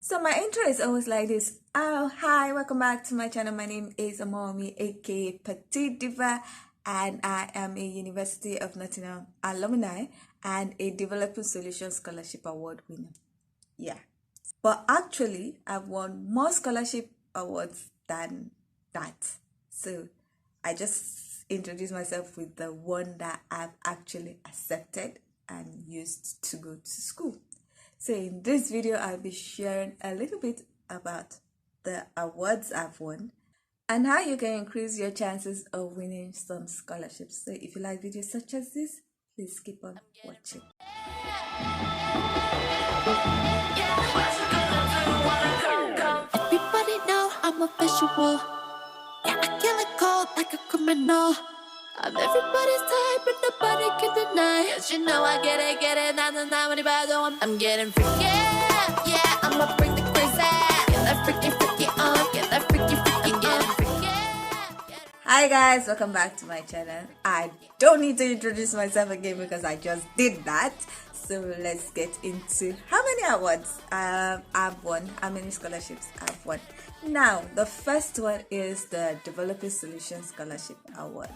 So my intro is always like this. Oh, hi, welcome back to my channel. My name is Amomi, aka Petite Diva, and I am a University of Nottingham alumni and a Developing Solutions Scholarship Award winner. Yeah. But actually, I've won more scholarship awards than that. So I just introduced myself with the one that I've actually accepted and used to go to school. So in this video, I'll be sharing a little bit about the awards I've won and how you can increase your chances of winning some scholarships. So if you like videos such as this, please keep on watching. Everybody know I'm a visual. Yeah, I kill it cold like a criminal. I'm everybody's type, but nobody can deny. Cause you know I get it, not when I'm getting freaky, yeah, I'ma bring the crazy. Get that freaky on, get that freaky on. Hi guys, welcome back to my channel. I don't need to introduce myself again because I just did that. So let's get into how many awards I've won, how many scholarships I've won. Now, the first one is the Developing Solutions Scholarship Award.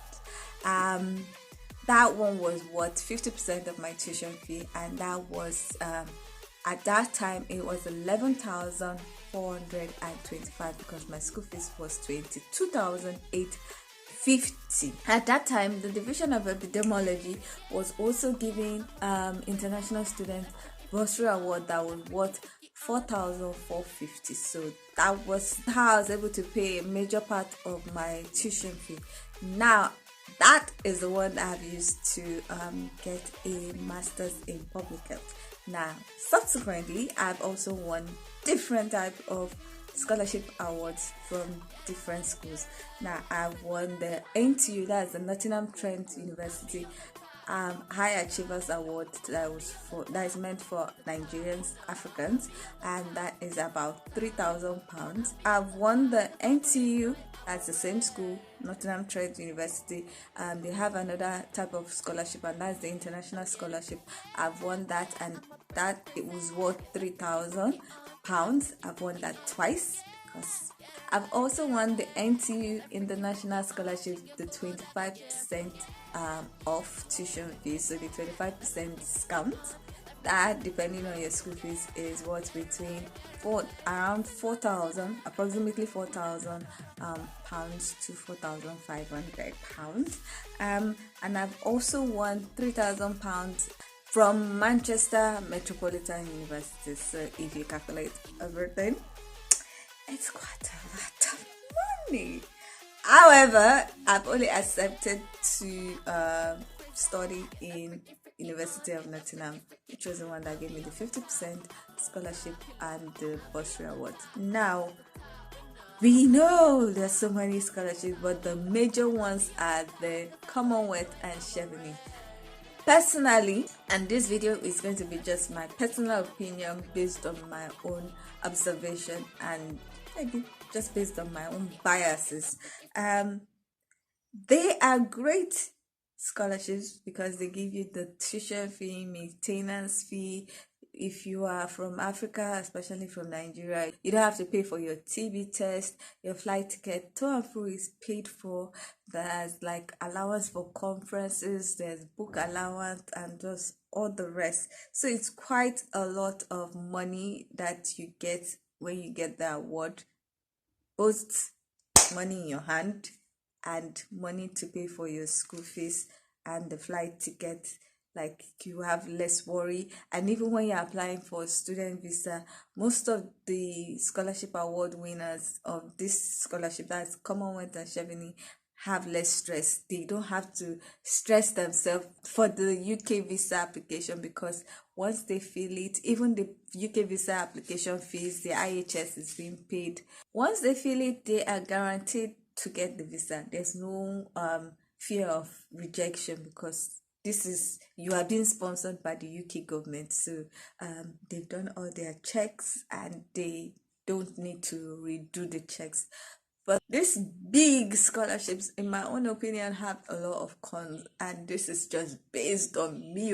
That one was worth 50% of my tuition fee, and that was at that time it was 11,425 because my school fees was 22,850. At that time, the Division of Epidemiology was also giving international student bursary award that was worth 4,450. So that was how I was able to pay a major part of my tuition fee. Now that is the one I've used to get a master's in public health. Now, subsequently, I've also won different type of scholarship awards from different schools. Now, I've won the NTU, that's the Nottingham Trent University High Achievers Award that is meant for Nigerians, Africans, and that is about £3,000. I've won the NTU, that's the same school, Nottingham Trent University. They have another type of scholarship, and that's the international scholarship. I've won that, and that it was worth £3,000. I've won that twice because I've also won the NTU International Scholarship, the 25% off tuition fees, so the 25% discount. That, depending on your school fees, is what between around 4,000, approximately 4,000 pounds to 4,500 pounds. And I've also won 3,000 pounds from Manchester Metropolitan University. So if you calculate everything, it's quite a lot of money. However, I've only accepted to study in University of Nottingham, which was the one that gave me the 50% scholarship and the bursary award. Now, we know there's so many scholarships, but the major ones are the Commonwealth and Chevening. Personally, and this video is going to be just my personal opinion based on my own observation and maybe just based on my own biases. They are great scholarships because they give you the tuition fee, maintenance fee. If you are from Africa, especially from Nigeria, you don't have to pay for your TB test, your flight ticket, to and fro is paid for. There's like allowance for conferences, there's book allowance, and just all the rest. So it's quite a lot of money that you get when you get the award. Both money in your hand and money to pay for your school fees and the flight ticket. Like, you have less worry. And even when you're applying for a student visa, most of the scholarship award winners of this scholarship, that's Commonwealth and Chevening, have less stress. They don't have to stress themselves for the UK visa application because once they fill it, even the UK visa application fees, the IHS is being paid. Once they fill it, they are guaranteed to get the visa. There's no fear of rejection because you are being sponsored by the UK government. So they've done all their checks and they don't need to redo the checks. But these big scholarships, in my own opinion, have a lot of cons, and this is just based on me.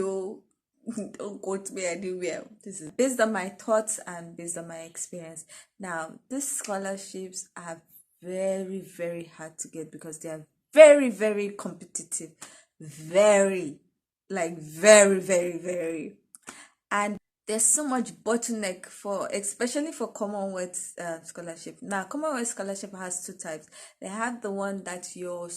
Don't quote me anywhere. This is based on my thoughts and based on my experience. Now, these scholarships are very, very hard to get because they are very, very competitive. Very, like very, very, very. And there's so much bottleneck for, especially for Commonwealth scholarship. Now, Commonwealth scholarship has two types. They have the one that your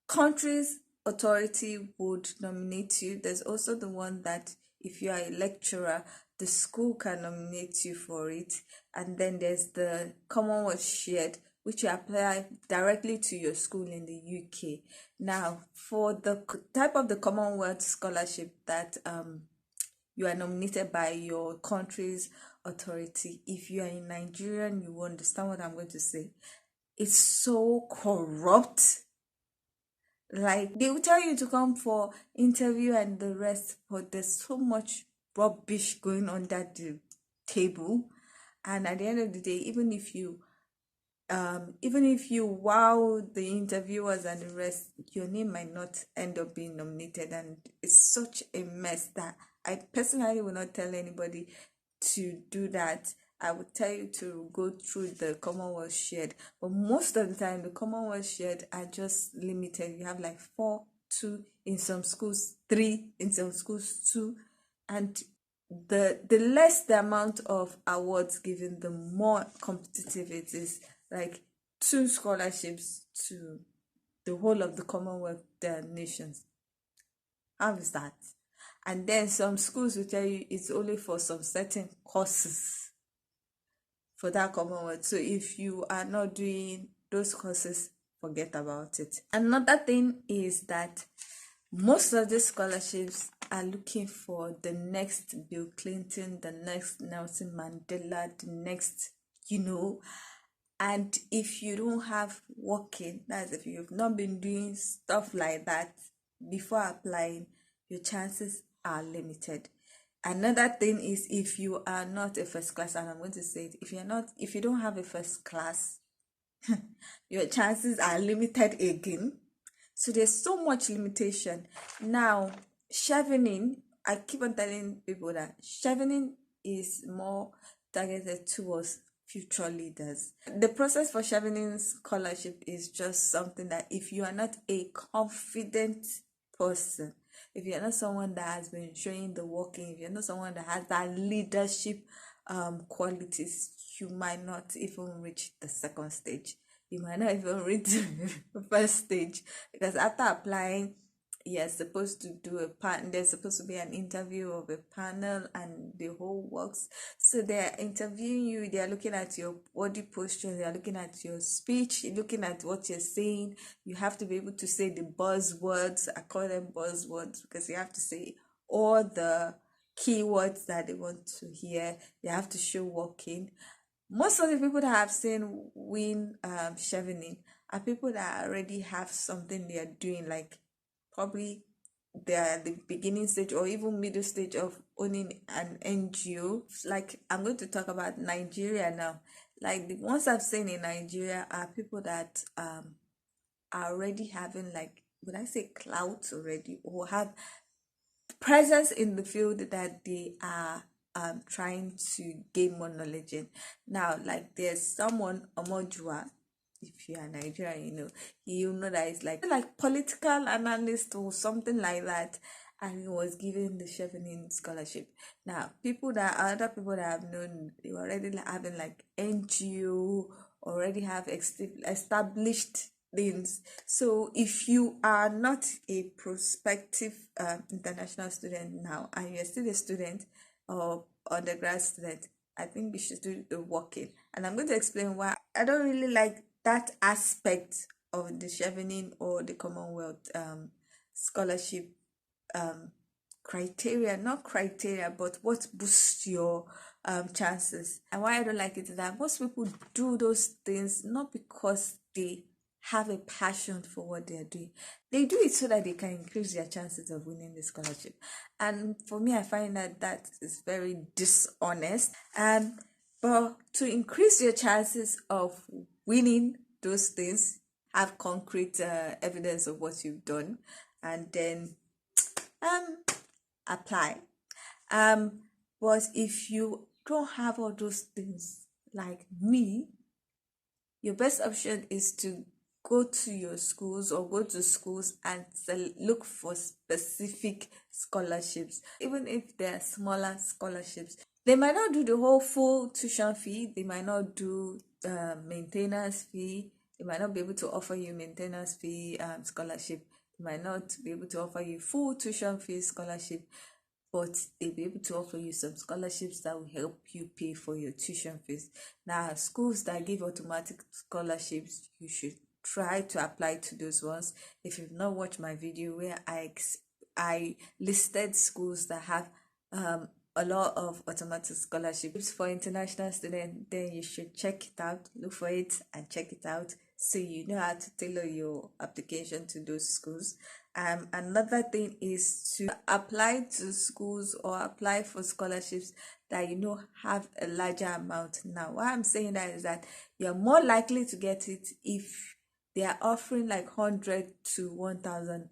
country's authority would nominate you. There's also the one that if you are a lecturer, the school can nominate you for it. And then there's the Commonwealth shared, which you apply directly to your school in the UK. Now, for the type of the Commonwealth scholarship that you are nominated by your country's authority, if you are in Nigerian, you will understand what I'm going to say. It's so corrupt. Like, they will tell you to come for interview and the rest, but there's so much rubbish going on that the table. And at the end of the day, even if you wow the interviewers and the rest, your name might not end up being nominated. And it's such a mess that I personally will not tell anybody to do that. I would tell you to go through the Commonwealth shared, but most of the time the Commonwealth shared are just limited. You have like 4, 2 in some schools, 3 in some schools, 2, and the less the amount of awards given, the more competitive it is. Like 2 scholarships to the whole of the Commonwealth nations. How is that? And then some schools will tell you it's only for some certain courses for that Commonwealth. So if you are not doing those courses, forget about it. Another thing is that most of the scholarships are looking for the next Bill Clinton, the next Nelson Mandela, the next, and if you don't have working, that's if you've not been doing stuff like that before applying, your chances are limited. Another thing is if you are not a first class, and I'm going to say it, if you don't have a first class, your chances are limited again. So there's so much limitation. Now, chevening, I keep on telling people that chevening is more targeted towards future leaders. The process for chevening scholarship is just something that if you are not a confident person, if you're not someone that has been showing the working, if you're not someone that has that leadership qualities, you might not even reach the second stage. You might not even reach the first stage, because after applying, you're supposed to do there's supposed to be an interview of a panel and the whole works. So they're interviewing you, they're looking at your body posture, they're looking at your speech, looking at what you're saying. You have to be able to say the buzzwords. I call them buzzwords because you have to say all the keywords that they want to hear. You have to show working. Most of the people that I've seen win chevening are people that already have something they are doing, like probably they're at the beginning stage or even middle stage of owning an NGO. Like, I'm going to talk about Nigeria now. Like, the ones I've seen in Nigeria are people that are already having, like, would I say clout already, or have presence in the field that they are trying to gain more knowledge in. Now, like, there's someone, Omojua, if you are Nigerian, you know that it's like political analyst or something like that, and he was given the chevening scholarship. Now, other people that I've known, they were already having like NGO, already have established things. So if you are not a prospective international student now, and you're still a student or undergrad student, I think you should do the working. And I'm going to explain why I don't really like that aspect of the chevening or the Commonwealth scholarship criteria, not criteria, but what boosts your chances. And why I don't like it is that most people do those things not because they have a passion for what they are doing. They do it so that they can increase their chances of winning the scholarship. And for me, I find that is very dishonest. But to increase your chances of winning those things, have concrete evidence of what you've done, and then apply. But if you don't have all those things like me, your best option is to go to your schools or go to schools and look for specific scholarships. Even if they're smaller scholarships, they might not do the whole full tuition fee, they might not do maintenance fee, they might not be able to offer you maintenance fee scholarship, they might not be able to offer you full tuition fee scholarship, but they'll be able to offer you some scholarships that will help you pay for your tuition fees. Now, schools that give automatic scholarships, you should try to apply to those ones. If you've not watched my video where I listed schools that have a lot of automatic scholarships for international students, then you should check it out, look for it and check it out so you know how to tailor your application to those schools. Another thing is to apply to schools or apply for scholarships that you know have a larger amount. Now, why I'm saying that is that you're more likely to get it if they are offering like 100 to 1,000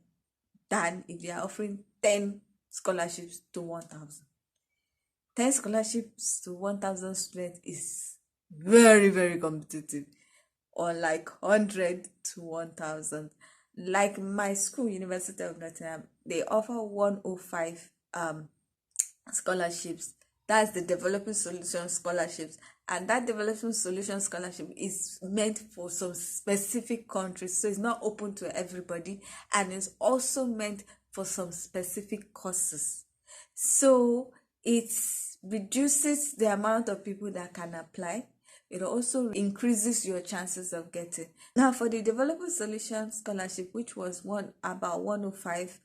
than if they are offering 10 scholarships to 1,000. 10 scholarships to 1,000 students is very, very competitive, or like 100 to 1,000. Like my school, University of Nottingham, they offer 105 scholarships. That's the Developing Solution Scholarships. And that Developing Solution Scholarship is meant for some specific countries. So it's not open to everybody. And it's also meant for some specific courses. So it reduces the amount of people that can apply. It also increases your chances of getting. Now, for the Developing Solution Scholarship, which was about 105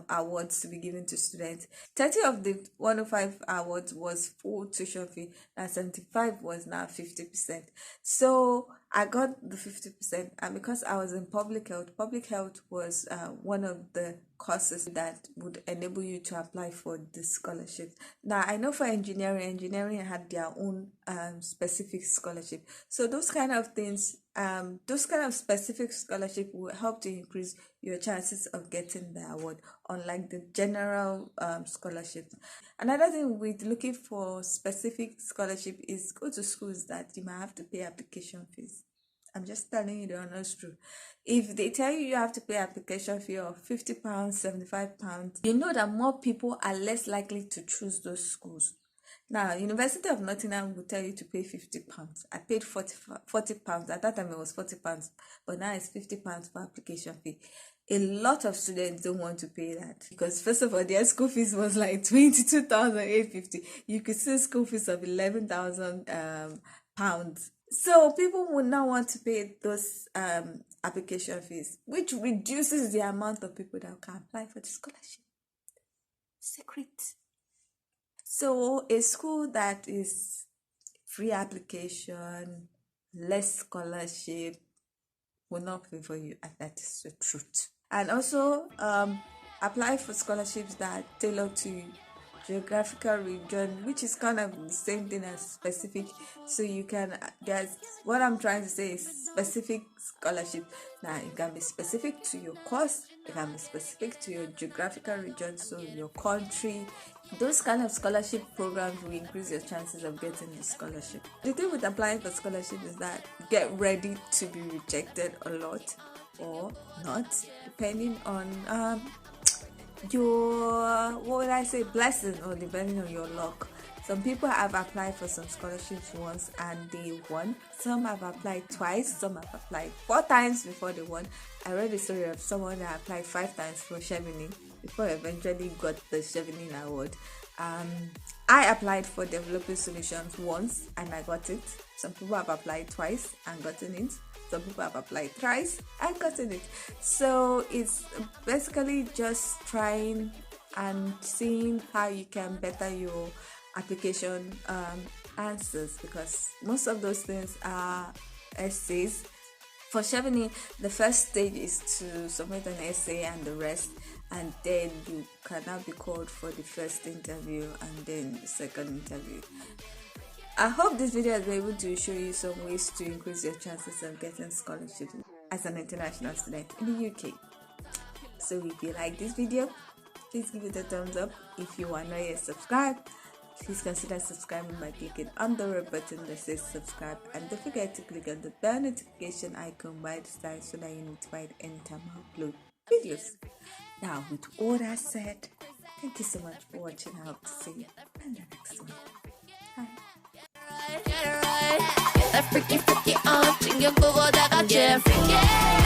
awards to be given to students, 30 of the 105 awards was full tuition fee, and 75 was now 50%. So I got the 50%, and because I was in public health was one of the courses that would enable you to apply for the scholarship. Now, I know for engineering had their own specific scholarship. So those kind of things, those kind of specific scholarship will help to increase your chances of getting the award, unlike the general scholarship. Another thing with looking for specific scholarship is go to schools that you might have to pay application fees. I'm just telling you the honest truth. If they tell you have to pay application fee of £50, £75, you know that more people are less likely to choose those schools. Now, University of Nottingham will tell you to pay £50. I paid £40. At that time it was £40, but now it's £50 for application fee. A lot of students don't want to pay that because, first of all, their school fees was like 22,850. You could see school fees of £11,000 pounds. So people would not want to pay those application fees, which reduces the amount of people that can apply for the scholarship. Secret. So a school that is free application, less scholarship, will not favor you, and that is the truth. And also apply for scholarships that are tailored to geographical region, which is kind of the same thing as specific. So you can, there's what I'm trying to say is specific scholarship. Now it can be specific to your course, it can be specific to your geographical region, so your country. Those kind of scholarship programs will increase your chances of getting a scholarship. The thing with applying for scholarship is that get ready to be rejected a lot or not, depending on your, what would I say, blessing, or depending on your luck. Some people have applied for some scholarships once and they won. Some have applied twice, some have applied 4 times before they won. I read a story of someone that applied 5 times for Chevening before eventually got the Chevening award. I applied for Developing Solutions once and I got it. Some people have applied twice and gotten it. Some people have applied thrice and gotten it. So it's basically just trying and seeing how you can better your application answers, because most of those things are essays. For Chevening, the first stage is to submit an essay and the rest, and then you can now be called for the first interview and then the second interview. I hope this video has been able to show you some ways to increase your chances of getting scholarships as an international student in the UK. So if you like this video, please give it a thumbs up. If you are not yet subscribed, please consider subscribing by clicking on the red button that says subscribe, and don't forget to click on the bell notification icon by the side so that you're notified anytime I upload videos. Now, with all that said, thank you so much for watching. I hope to see you in the next one. Bye. Freaky, freaky, freaky, freaky.